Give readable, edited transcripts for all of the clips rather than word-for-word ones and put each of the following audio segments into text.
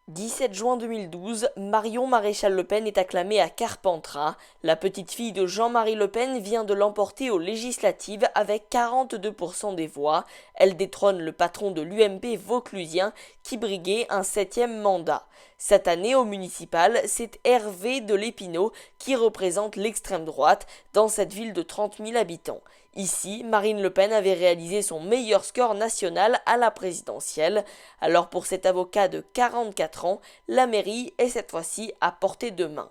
17 juin 2012, Marion Maréchal Le Pen est acclamée à Carpentras. La petite fille de Jean-Marie Le Pen vient de l'emporter aux législatives avec 42% des voix. Elle détrône le patron de l'UMP vauclusien qui briguait un 7e mandat. Cette année au municipal, c'est Hervé de Lépinot qui représente l'extrême droite dans cette ville de 30 000 habitants. Ici, Marine Le Pen avait réalisé son meilleur score national à la présidentielle. Alors pour cet avocat de 44 ans, la mairie est cette fois-ci à portée de main.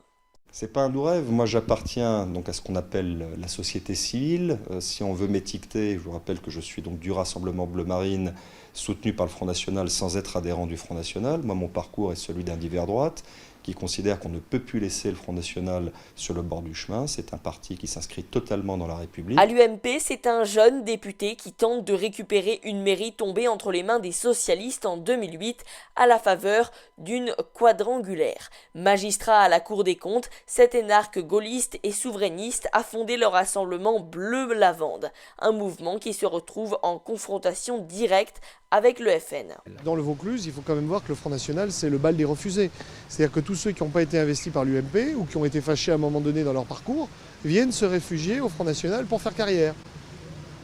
C'est pas un doux rêve. Moi, j'appartiens donc à ce qu'on appelle la société civile. Si on veut m'étiqueter, je vous rappelle que je suis donc du Rassemblement Bleu Marine, soutenu par le Front National sans être adhérent du Front National. Moi, mon parcours est celui d'un divers droite qui considère qu'on ne peut plus laisser le Front National sur le bord du chemin. C'est un parti qui s'inscrit totalement dans la République. À l'UMP, c'est un jeune député qui tente de récupérer une mairie tombée entre les mains des socialistes en 2008 à la faveur d'une quadrangulaire. Magistrat à la Cour des comptes, cet énarque gaulliste et souverainiste a fondé le rassemblement Bleu Lavande, un mouvement qui se retrouve en confrontation directe avec le FN. Dans le Vaucluse, il faut quand même voir que le Front National, c'est le bal des refusés. C'est-à-dire que tous ceux qui n'ont pas été investis par l'UMP ou qui ont été fâchés à un moment donné dans leur parcours viennent se réfugier au Front National pour faire carrière.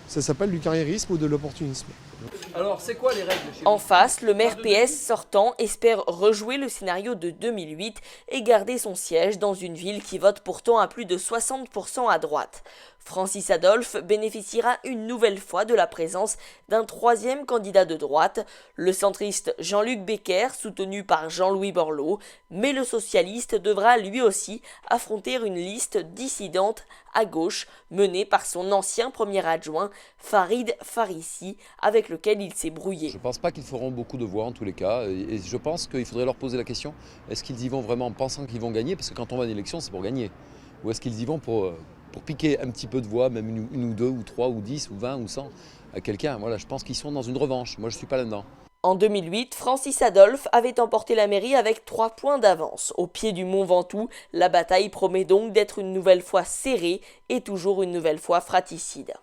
Ça s'appelle du carriérisme ou de l'opportunisme. Alors, c'est quoi les règles chez vous ? En face, le maire PS sortant espère rejouer le scénario de 2008 et garder son siège dans une ville qui vote pourtant à plus de 60% à droite. Francis Adolphe bénéficiera une nouvelle fois de la présence d'un troisième candidat de droite, le centriste Jean-Luc Becker, soutenu par Jean-Louis Borloo, mais le socialiste devra lui aussi affronter une liste dissidente à gauche, menée par son ancien premier adjoint, Farid Farissi, avec lequel il s'est brouillé. Je ne pense pas qu'ils feront beaucoup de voix en tous les cas, et je pense qu'il faudrait leur poser la question, est-ce qu'ils y vont vraiment en pensant qu'ils vont gagner ? Parce que quand on va à une élection, c'est pour gagner. Ou est-ce qu'ils y vont pour piquer un petit peu de voix, même une ou deux, ou trois, ou 10, ou 20, ou 100 à quelqu'un. Voilà, je pense qu'ils sont dans une revanche. Moi, je ne suis pas là-dedans. En 2008, Francis Adolphe avait emporté la mairie avec 3 points d'avance. Au pied du Mont Ventoux, la bataille promet donc d'être une nouvelle fois serrée et toujours une nouvelle fois fratricide.